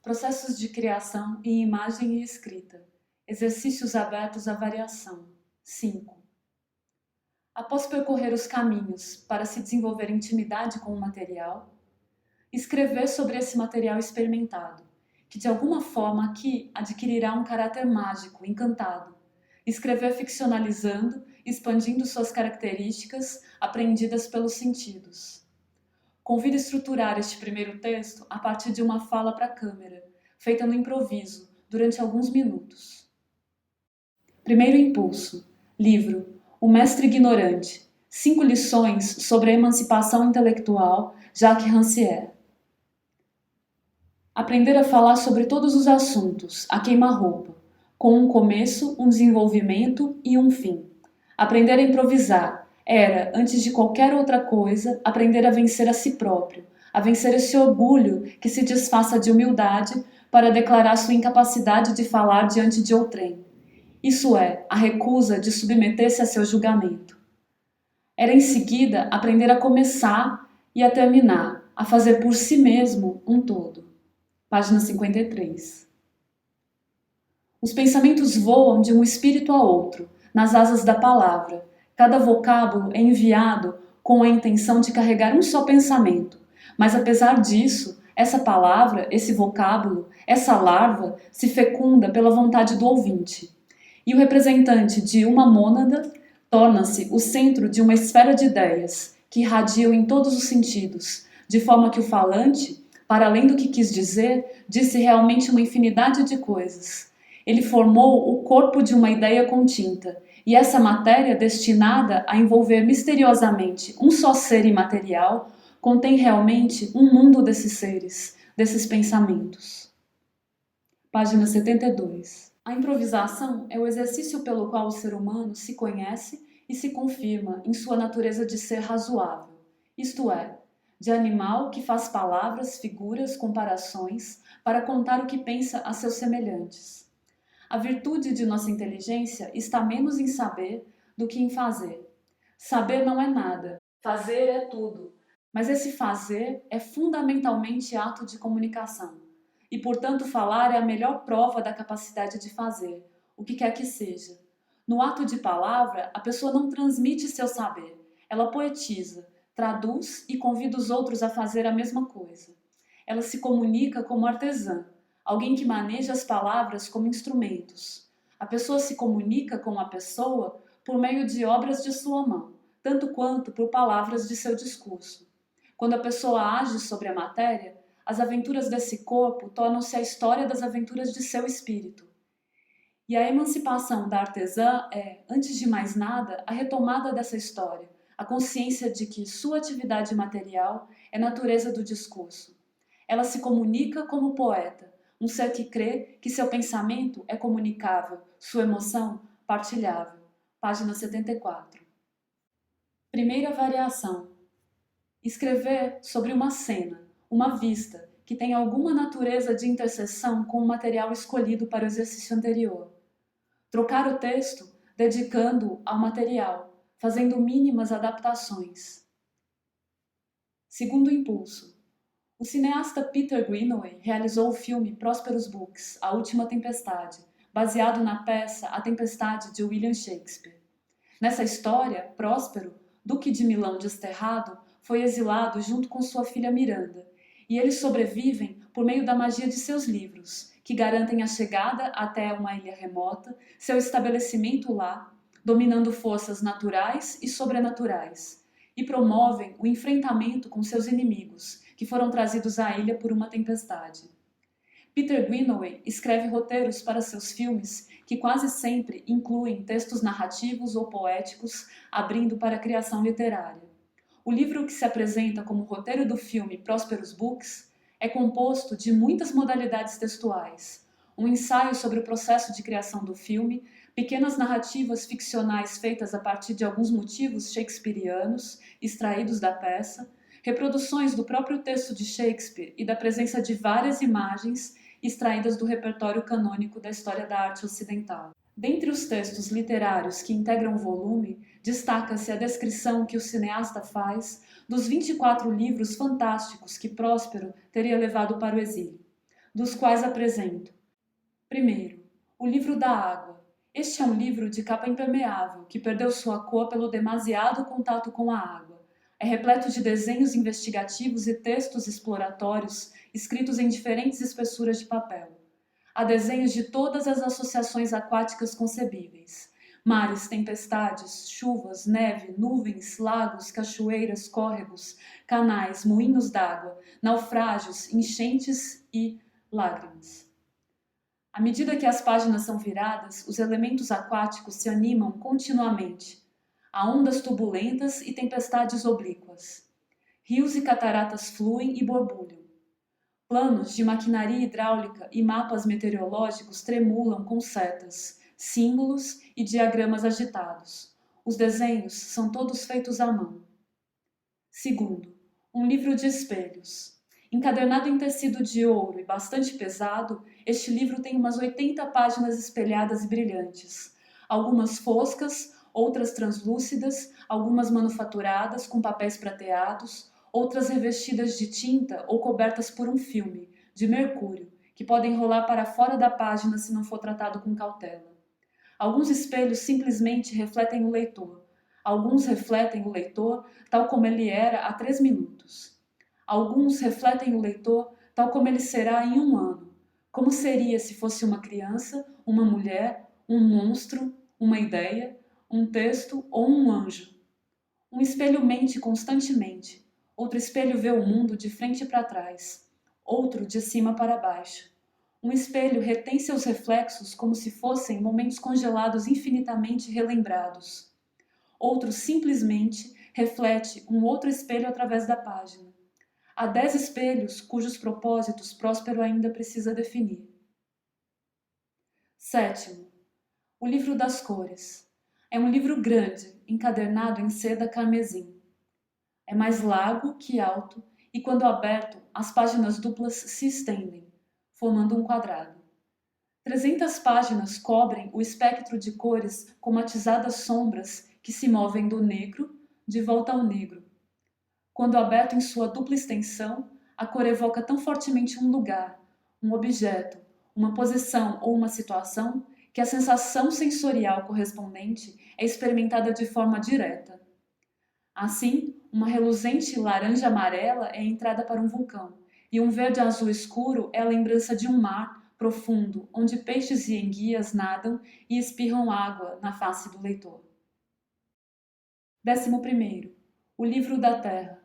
Processos de criação em imagem e escrita. Exercícios abertos à variação. 5. Após percorrer os caminhos para se desenvolver intimidade com o material, escrever sobre esse material experimentado, que de alguma forma aqui adquirirá um caráter mágico, encantado. Escrever ficcionalizando, expandindo suas características aprendidas pelos sentidos. Convido a estruturar este primeiro texto a partir de uma fala para a câmera, feita no improviso, durante alguns minutos. Primeiro impulso. Livro O Mestre Ignorante. 5 lições sobre a emancipação intelectual, Jacques Rancière. Aprender a falar sobre todos os assuntos, a queima-roupa, com um começo, um desenvolvimento e um fim. Aprender a improvisar era, antes de qualquer outra coisa, aprender a vencer a si próprio, a vencer esse orgulho que se disfarça de humildade para declarar sua incapacidade de falar diante de outrem. Isso é, a recusa de submeter-se a seu julgamento. Era em seguida aprender a começar e a terminar, a fazer por si mesmo um todo. Página 53. Os pensamentos voam de um espírito a outro, nas asas da palavra. Cada vocábulo é enviado com a intenção de carregar um só pensamento, mas apesar disso, essa palavra, esse vocábulo, essa larva se fecunda pela vontade do ouvinte. E o representante de uma mônada torna-se o centro de uma esfera de ideias que irradiam em todos os sentidos, de forma que o falante, para além do que quis dizer, disse realmente uma infinidade de coisas. Ele formou o corpo de uma ideia continta, e essa matéria destinada a envolver misteriosamente um só ser imaterial contém realmente um mundo desses seres, desses pensamentos. Página 72. A improvisação é o exercício pelo qual o ser humano se conhece e se confirma em sua natureza de ser razoável, isto é, de animal que faz palavras, figuras, comparações para contar o que pensa a seus semelhantes. A virtude de nossa inteligência está menos em saber do que em fazer. Saber não é nada, fazer é tudo, mas esse fazer é fundamentalmente ato de comunicação. E, portanto, falar é a melhor prova da capacidade de fazer, o que quer que seja. No ato de palavra, a pessoa não transmite seu saber, ela poetiza, traduz e convida os outros a fazer a mesma coisa. Ela se comunica como artesã, alguém que maneja as palavras como instrumentos. A pessoa se comunica com a pessoa por meio de obras de sua mão, tanto quanto por palavras de seu discurso. Quando a pessoa age sobre a matéria, as aventuras desse corpo tornam-se a história das aventuras de seu espírito. E a emancipação da artesã é, antes de mais nada, a retomada dessa história, a consciência de que sua atividade material é natureza do discurso. Ela se comunica como poeta, um ser que crê que seu pensamento é comunicável, sua emoção partilhável. Página 74. Primeira variação. Escrever sobre uma cena, uma vista, que tem alguma natureza de interseção com o material escolhido para o exercício anterior. Trocar o texto, dedicando-o ao material, fazendo mínimas adaptações. Segundo impulso. O cineasta Peter Greenaway realizou o filme Prosperous Books, A Última Tempestade, baseado na peça A Tempestade de William Shakespeare. Nessa história, Próspero, duque de Milão desterrado, foi exilado junto com sua filha Miranda, e eles sobrevivem por meio da magia de seus livros, que garantem a chegada até uma ilha remota, seu estabelecimento lá, dominando forças naturais e sobrenaturais, e promovem o enfrentamento com seus inimigos, que foram trazidos à ilha por uma tempestade. Peter Greenaway escreve roteiros para seus filmes que quase sempre incluem textos narrativos ou poéticos, abrindo para a criação literária. O livro que se apresenta como roteiro do filme Prosperous Books é composto de muitas modalidades textuais, um ensaio sobre o processo de criação do filme, pequenas narrativas ficcionais feitas a partir de alguns motivos shakespearianos extraídos da peça, reproduções do próprio texto de Shakespeare e da presença de várias imagens extraídas do repertório canônico da história da arte ocidental. Dentre os textos literários que integram o volume, destaca-se a descrição que o cineasta faz dos 24 livros fantásticos que Próspero teria levado para o exílio. dos quais apresento. Primeiro, o livro da água. Este é um livro de capa impermeável, que perdeu sua cor pelo demasiado contato com a água. É repleto de desenhos investigativos e textos exploratórios escritos em diferentes espessuras de papel. Há desenhos de todas as associações aquáticas concebíveis. Mares, tempestades, chuvas, neve, nuvens, lagos, cachoeiras, córregos, canais, moinhos d'água, naufrágios, enchentes e lágrimas. À medida que as páginas são viradas, os elementos aquáticos se animam continuamente. Há ondas turbulentas e tempestades oblíquas. Rios e cataratas fluem e borbulham. Planos de maquinaria hidráulica e mapas meteorológicos tremulam com setas, símbolos e diagramas agitados. Os desenhos são todos feitos à mão. Segundo, um livro de espelhos. Encadernado em tecido de ouro e bastante pesado, este livro tem umas 80 páginas espelhadas e brilhantes. Algumas foscas, outras translúcidas, algumas manufaturadas com papéis prateados, outras revestidas de tinta ou cobertas por um filme, de mercúrio, que podem rolar para fora da página se não for tratado com cautela. Alguns espelhos simplesmente refletem o leitor. Alguns refletem o leitor tal como ele era há 3 minutos. Alguns refletem o leitor tal como ele será em 1 ano. Como seria se fosse uma criança, uma mulher, um monstro, uma ideia, um texto ou um anjo. Um espelho mente constantemente. Outro espelho vê o mundo de frente para trás. Outro de cima para baixo. Um espelho retém seus reflexos como se fossem momentos congelados infinitamente relembrados. Outro simplesmente reflete um outro espelho através da página. Há 10 espelhos cujos propósitos Próspero ainda precisa definir. Sétimo, o livro das cores. É um livro grande, encadernado em seda carmesim. É mais largo que alto e, quando aberto, as páginas duplas se estendem, formando um quadrado. 300 páginas cobrem o espectro de cores com matizadas sombras que se movem do negro de volta ao negro. Quando aberto em sua dupla extensão, a cor evoca tão fortemente um lugar, um objeto, uma posição ou uma situação que a sensação sensorial correspondente é experimentada de forma direta. Assim, uma reluzente laranja amarela é a entrada para um vulcão, e um verde azul escuro é a lembrança de um mar profundo, onde peixes e enguias nadam e espirram água na face do leitor. 11º, o livro da terra.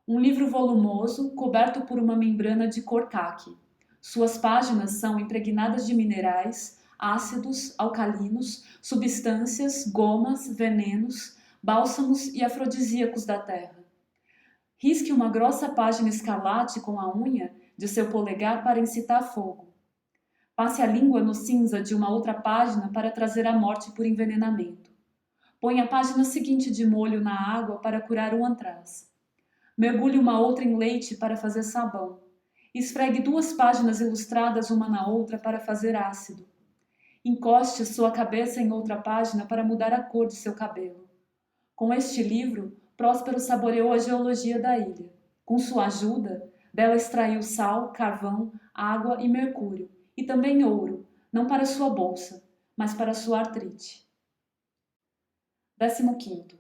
Um livro volumoso, coberto por uma membrana de cor caqui. Suas páginas são impregnadas de minerais, ácidos, alcalinos, substâncias, gomas, venenos, bálsamos e afrodisíacos da terra. Risque uma grossa página escarlate com a unha de seu polegar para incitar fogo. Passe a língua no cinza de uma outra página para trazer a morte por envenenamento. Põe a página seguinte de molho na água para curar o antraz. Mergulhe uma outra em leite para fazer sabão. Esfregue 2 páginas ilustradas uma na outra para fazer ácido. Encoste sua cabeça em outra página para mudar a cor de seu cabelo. Com este livro, Próspero saboreou a geologia da ilha. Com sua ajuda, dela extraiu sal, carvão, água e mercúrio, e também ouro, não para sua bolsa, mas para sua artrite. 15º.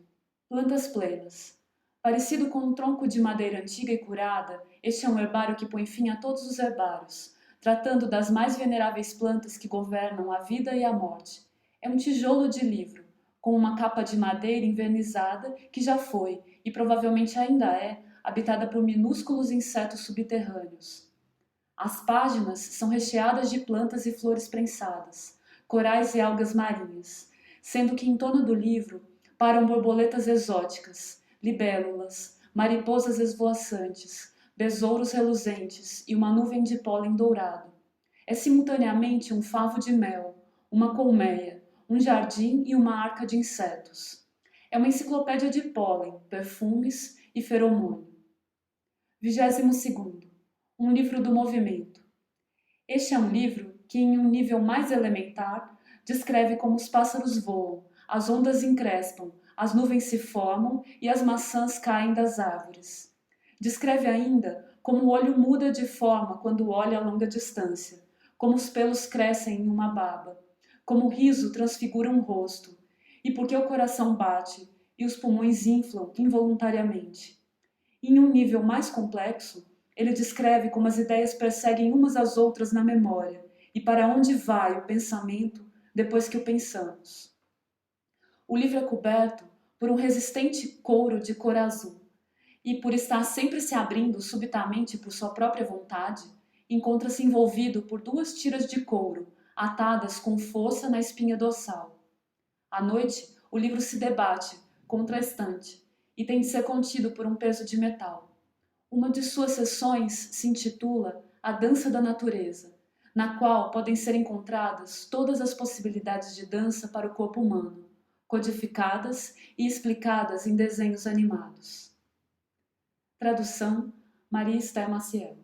Plantas plenas. Parecido com um tronco de madeira antiga e curada, este é um herbário que põe fim a todos os herbários, tratando das mais veneráveis plantas que governam a vida e a morte. É um tijolo de livro, com uma capa de madeira envernizada que já foi, e provavelmente ainda é, habitada por minúsculos insetos subterrâneos. As páginas são recheadas de plantas e flores prensadas, corais e algas marinhas, sendo que em torno do livro param borboletas exóticas, libélulas, mariposas esvoaçantes, besouros reluzentes e uma nuvem de pólen dourado. É simultaneamente um favo de mel, uma colmeia, um jardim e uma arca de insetos. É uma enciclopédia de pólen, perfumes e feromônio. 22º. Um livro do movimento. Este é um livro que, em um nível mais elementar, descreve como os pássaros voam, as ondas encrespam, as nuvens se formam e as maçãs caem das árvores. Descreve ainda como o olho muda de forma quando olha a longa distância, como os pelos crescem em uma baba, como o riso transfigura um rosto, e porque o coração bate e os pulmões inflam involuntariamente. Em um nível mais complexo, ele descreve como as ideias perseguem umas às outras na memória e para onde vai o pensamento depois que o pensamos. O livro é coberto por um resistente couro de cor azul e, por estar sempre se abrindo subitamente por sua própria vontade, encontra-se envolvido por 2 tiras de couro atadas com força na espinha dorsal. À noite, o livro se debate contra a estante e tem de ser contido por um peso de metal. Uma de suas sessões se intitula A Dança da Natureza, na qual podem ser encontradas todas as possibilidades de dança para o corpo humano, codificadas e explicadas em desenhos animados. Tradução: Maria Esther Maciel.